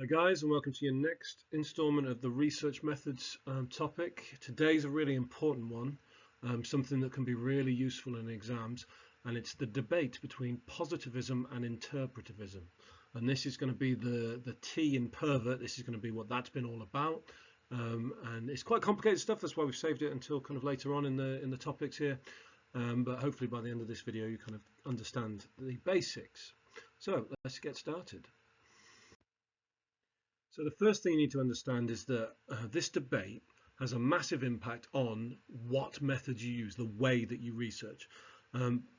Hi guys, and welcome to your next installment of the research methods topic. Today's a really important one, something that can be really useful in exams, and it's the debate between positivism and interpretivism. And this is going to be the T in pervert. This is going to be what that's been all about, and it's quite complicated stuff. That's why we've saved it until kind of later on in the topics here. But hopefully by the end of this video you kind of understand the basics. So let's get started. So the first thing you need to understand is that this debate has a massive impact on what methods you use, the way that you research.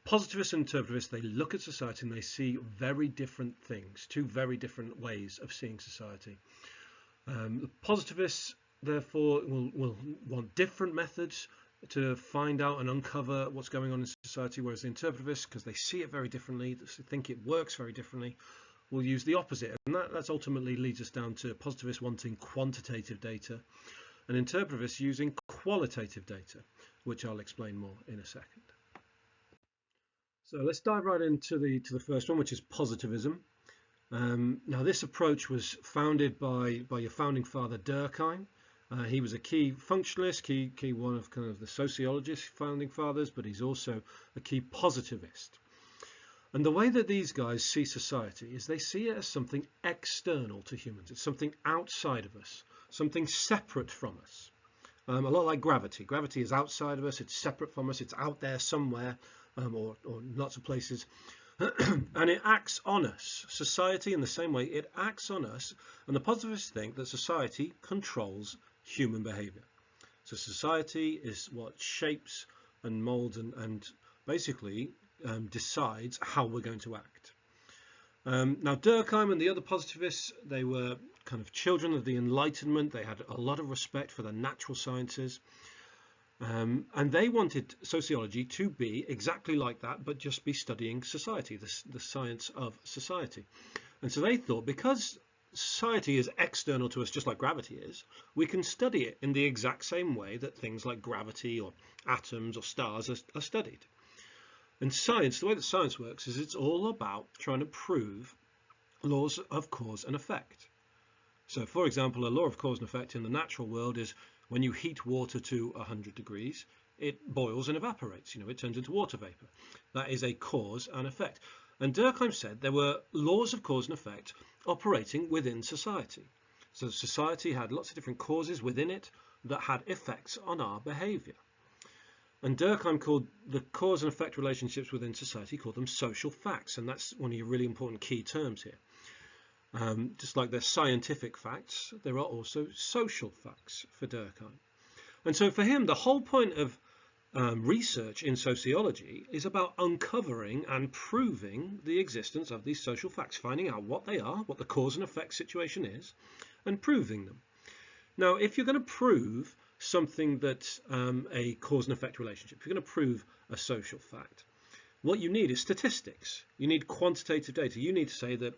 Positivists and interpretivists, they look at society and they see very different things, two very different ways of seeing society. The positivists, therefore, will want different methods to find out and uncover what's going on in society, whereas the interpretivists, because they see it very differently, they think it works very differently, will use the opposite, and that ultimately leads us down to positivists wanting quantitative data and interpretivists using qualitative data, which I'll explain more in a second. So let's dive right into the first one, which is positivism. Now this approach was founded by your founding father Durkheim. He was a key functionalist, key one of kind of the sociologist founding fathers, but he's also a key positivist. And the way that these guys see society is they see it as something external to humans. It's something outside of us, something separate from us. A lot like gravity. Gravity is outside of us, it's separate from us, it's out there somewhere, or lots of places. And it acts on us. Society, in the same way, it acts on us. And the positivists think that society controls human behavior. So society is what shapes and molds and basically decides how we're going to act. Now Durkheim and the other positivists, they were kind of children of the Enlightenment. They had a lot of respect for the natural sciences, and they wanted sociology to be exactly like that, but just be studying society, the science of society. And so they thought, because society is external to us just like gravity is, we can study it in the exact same way that things like gravity or atoms or stars are studied. And science, the way that science works is it's all about trying to prove laws of cause and effect. So, for example, a law of cause and effect in the natural world is when you heat water to 100 degrees, it boils and evaporates. It turns into water vapor. That is a cause and effect. And Durkheim said there were laws of cause and effect operating within society. So society had lots of different causes within it that had effects on our behavior. And Durkheim called the cause and effect relationships within society, called them social facts. And that's one of your really important key terms here. Just like there's scientific facts, there are also social facts for Durkheim. And so for him, the whole point of research in sociology is about uncovering and proving the existence of these social facts, finding out what they are, what the cause and effect situation is, and proving them. Now, if you're going to prove something that's a cause and effect relationship, if you're going to prove a social fact, what you need is statistics. You need quantitative data. You need to say that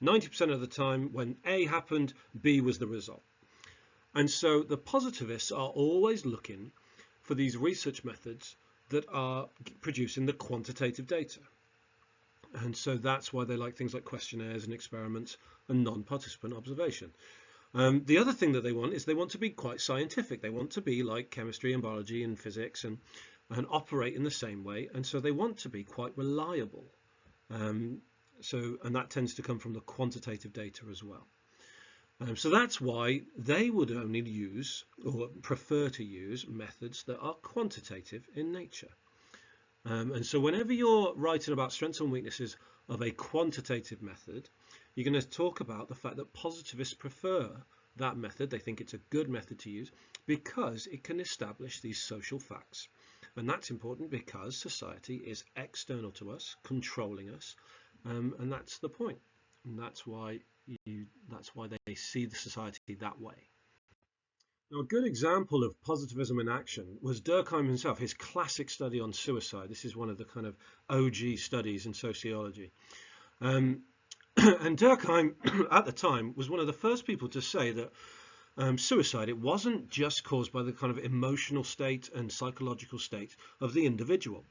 90% of the time when A happened, B was the result. And so the positivists are always looking for these research methods that are producing the quantitative data. And so that's why they like things like questionnaires and experiments and non-participant observation. The other thing that they want is they want to be quite scientific. They want to be like chemistry and biology and physics and operate in the same way. And so they want to be quite reliable. And that tends to come from the quantitative data as well. So that's why they would only use or prefer to use methods that are quantitative in nature. And so whenever you're writing about strengths and weaknesses of a quantitative method, you're going to talk about the fact that positivists prefer that method. They think it's a good method to use because it can establish these social facts. And that's important because society is external to us, controlling us, and that's the point. And that's why they see the society that way. Now, a good example of positivism in action was Durkheim himself, his classic study on suicide. This is one of the kind of OG studies in sociology. And Durkheim, at the time, was one of the first people to say that suicide, it wasn't just caused by the kind of emotional state and psychological state of the individual.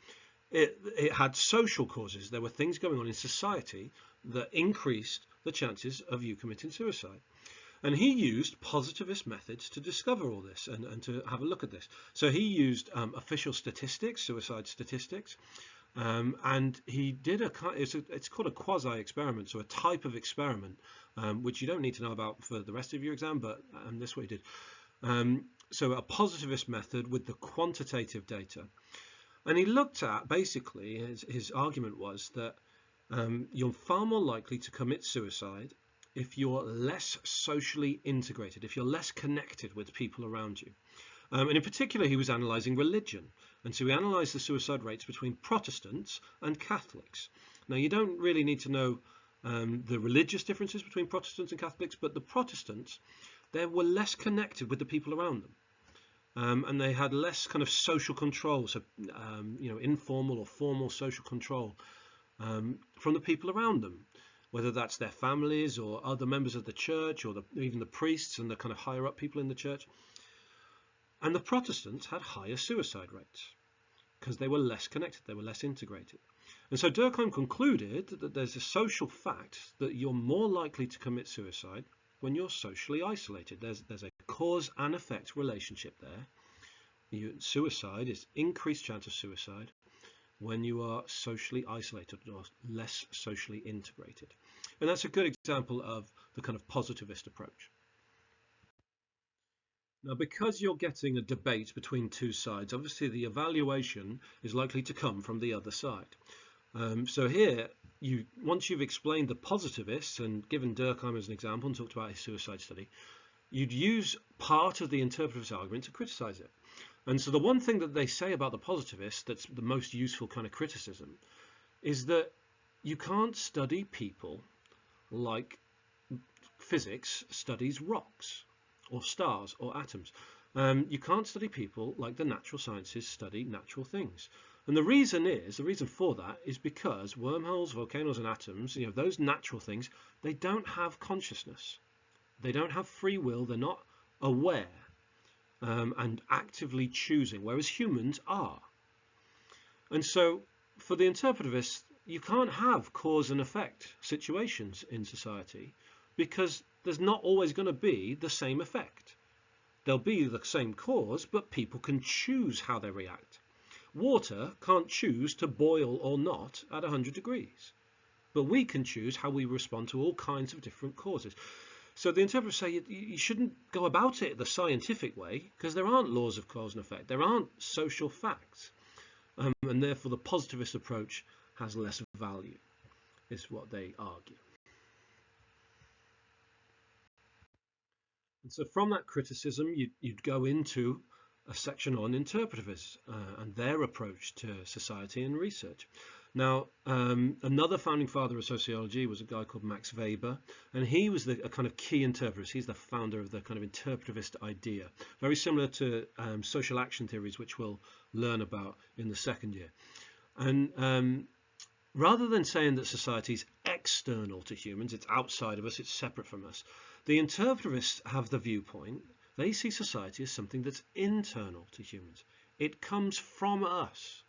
It had social causes. There were things going on in society that increased the chances of you committing suicide. And he used positivist methods to discover all this and to have a look at this. So he used official statistics, suicide statistics, and he did it's called a quasi-experiment, so a type of experiment, which you don't need to know about for the rest of your exam, but this is what he did. So a positivist method with the quantitative data. And he looked at, basically, his argument was that you're far more likely to commit suicide if you're less socially integrated, if you're less connected with people around you. And in particular, he was analysing religion. And so he analysed the suicide rates between Protestants and Catholics. Now, you don't really need to know the religious differences between Protestants and Catholics, but the Protestants, they were less connected with the people around them. And they had less kind of social control, so informal or formal social control from the people around them, whether that's their families or other members of the church or even the priests and the kind of higher up people in the church. And the Protestants had higher suicide rates because they were less connected, they were less integrated. And so Durkheim concluded that there's a social fact that you're more likely to commit suicide when you're socially isolated. There's a cause and effect relationship there. Suicide is increased chance of suicide when you are socially isolated or less socially integrated. And that's a good example of the kind of positivist approach. Now, because you're getting a debate between two sides, obviously the evaluation is likely to come from the other side. So here, once you've explained the positivists and given Durkheim as an example and talked about his suicide study, you'd use part of the interpretivist argument to criticize it. And so the one thing that they say about the positivists that's the most useful kind of criticism is that you can't study people like physics studies rocks or stars or atoms. You can't study people like the natural sciences study natural things. And the reason for that is because wormholes, volcanoes and atoms, those natural things, they don't have consciousness. They don't have free will. They're not aware and actively choosing, whereas humans are. And so for the interpretivists, you can't have cause and effect situations in society because there's not always going to be the same effect. There'll be the same cause, but people can choose how they react. Water can't choose to boil or not at 100 degrees, but we can choose how we respond to all kinds of different causes. So the interpreters say you shouldn't go about it the scientific way because there aren't laws of cause and effect. There aren't social facts. And therefore the positivist approach has less value, is what they argue. And so from that criticism, you'd go into a section on interpretivism and their approach to society and research. Now, another founding father of sociology was a guy called Max Weber, and he was a kind of key interpretivist. He's the founder of the kind of interpretivist idea, very similar to social action theories, which we'll learn about in the second year. And rather than saying that society is external to humans, it's outside of us, it's separate from us, the interpretivists have the viewpoint, they see society as something that's internal to humans. It comes from us.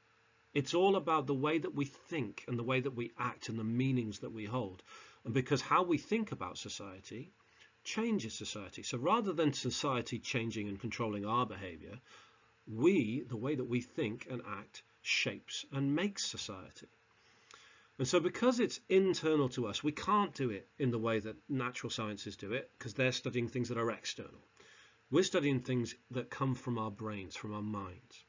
It's all about the way that we think and the way that we act and the meanings that we hold. And because how we think about society changes society. So rather than society changing and controlling our behavior, the way that we think and act shapes and makes society. And so because it's internal to us, we can't do it in the way that natural sciences do it because they're studying things that are external. We're studying things that come from our brains, from our minds.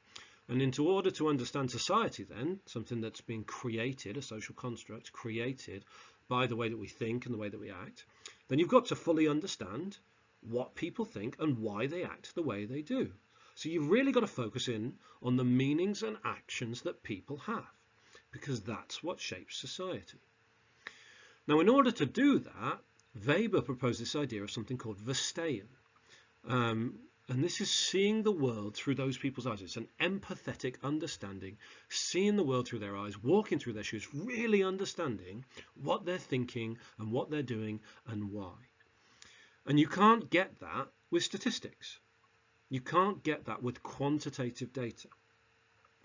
And in order to understand society then, something that's been created, a social construct created by the way that we think and the way that we act, then you've got to fully understand what people think and why they act the way they do. So you've really got to focus in on the meanings and actions that people have, because that's what shapes society. Now, in order to do that, Weber proposed this idea of something called Verstehen. And this is seeing the world through those people's eyes. It's an empathetic understanding, seeing the world through their eyes, walking through their shoes, really understanding what they're thinking and what they're doing and why. And you can't get that with statistics. You can't get that with quantitative data.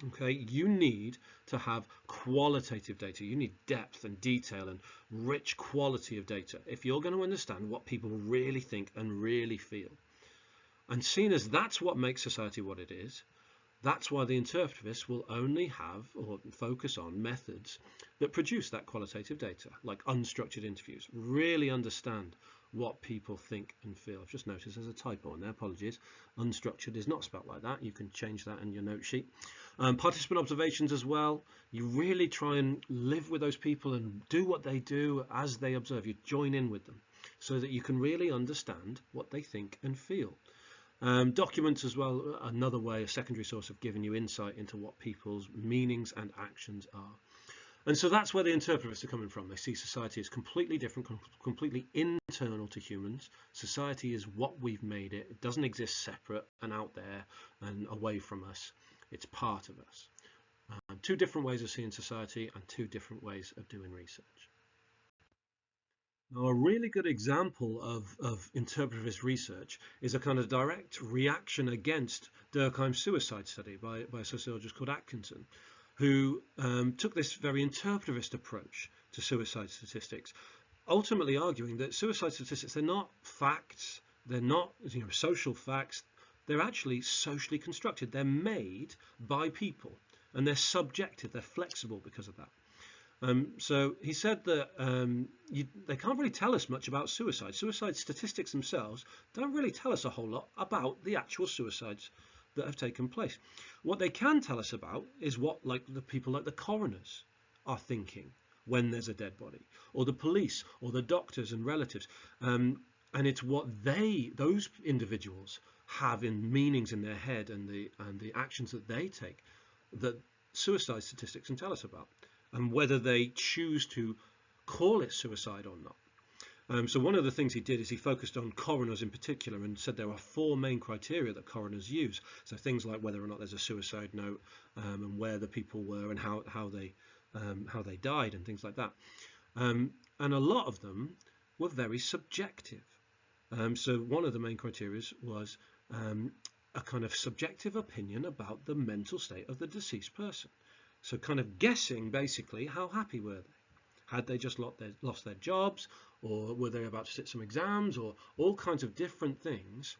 Okay, you need to have qualitative data. You need depth and detail and rich quality of data if you're going to understand what people really think and really feel. And seen as that's what makes society what it is, that's why the interpretivist will only have or focus on methods that produce that qualitative data, like unstructured interviews. Really understand what people think and feel. I've just noticed there's a typo in there, apologies. Unstructured is not spelled like that. You can change that in your note sheet. Participant observations as well. You really try and live with those people and do what they do as they observe. You join in with them so that you can really understand what they think and feel. Documents as well, another way, a secondary source of giving you insight into what people's meanings and actions are. And so that's where the interpretivists are coming from. They see society as completely different, completely internal to humans. Society is what we've made it. It doesn't exist separate and out there and away from us. It's part of us. Two different ways of seeing society and two different ways of doing research. Now, a really good example of interpretivist research is a kind of direct reaction against Durkheim's suicide study by a sociologist called Atkinson, who took this very interpretivist approach to suicide statistics, ultimately arguing that suicide statistics, they're not facts, they're not social facts, they're actually socially constructed. They're made by people and they're subjective, they're flexible because of that. So he said that they can't really tell us much about suicide. Suicide statistics themselves don't really tell us a whole lot about the actual suicides that have taken place. What they can tell us about is what the people like the coroners are thinking when there's a dead body, or the police, or the doctors and relatives. And it's what those individuals have in meanings in their head and the actions that they take that suicide statistics can tell us about, and whether they choose to call it suicide or not. So one of the things he did is he focused on coroners in particular and said there are four main criteria that coroners use. So things like whether or not there's a suicide note, and where the people were and how they died and things like that. And a lot of them were very subjective. So one of the main criteria was a kind of subjective opinion about the mental state of the deceased person. So kind of guessing basically how happy were they? Had they just lost their jobs, or were they about to sit some exams, or all kinds of different things,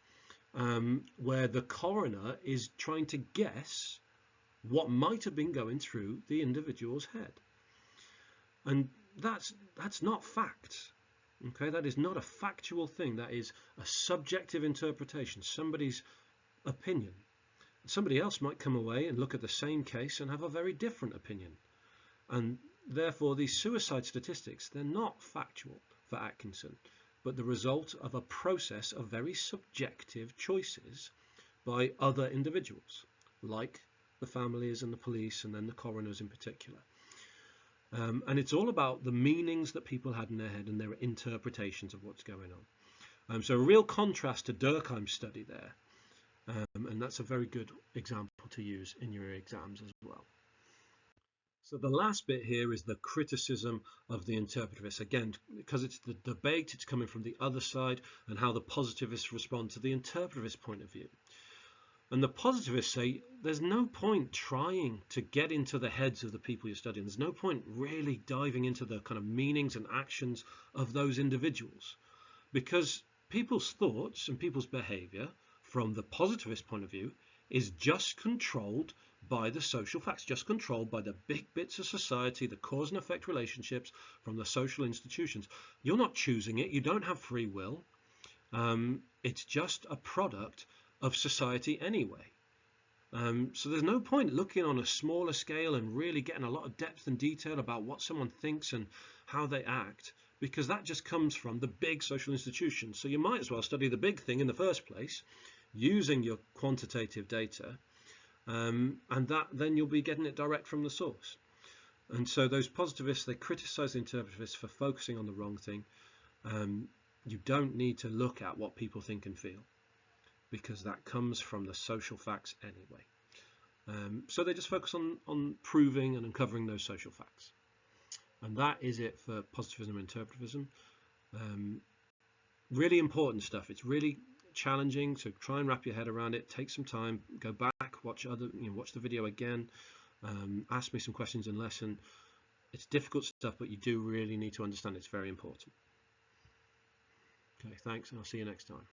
where the coroner is trying to guess what might have been going through the individual's head. And that's not fact. Okay, that is not a factual thing. That is a subjective interpretation, somebody's opinion. Somebody else might come away and look at the same case and have a very different opinion. And therefore, these suicide statistics, they're not factual for Atkinson, but the result of a process of very subjective choices by other individuals, like the families and the police and then the coroners in particular. And it's all about the meanings that people had in their head and their interpretations of what's going on. So a real contrast to Durkheim's study there. And that's a very good example to use in your exams as well. So the last bit here is the criticism of the interpretivists. Again, because it's the debate, it's coming from the other side, and how the positivists respond to the interpretivist point of view. And the positivists say there's no point trying to get into the heads of the people you're studying. There's no point really diving into the kind of meanings and actions of those individuals, because people's thoughts and people's behavior from the positivist point of view is just controlled by the social facts, just controlled by the big bits of society, the cause and effect relationships from the social institutions. You're not choosing it. You don't have free will. It's just a product of society anyway. So there's no point looking on a smaller scale and really getting a lot of depth and detail about what someone thinks and how they act, because that just comes from the big social institutions. So you might as well study the big thing in the first place, using your quantitative data, and then you'll be getting it direct from the source. And so those positivists, they criticize the interpretivists for focusing on the wrong thing. You don't need to look at what people think and feel, because that comes from the social facts anyway. So they just focus on proving and uncovering those social facts. And that is it for positivism and interpretivism. Really important stuff. It's really challenging, so try and wrap your head around it. Take some time, go back, watch the video again, ask me some questions in lesson. It's difficult stuff, but you do really need to understand it's very important. Okay, thanks, and I'll see you next time.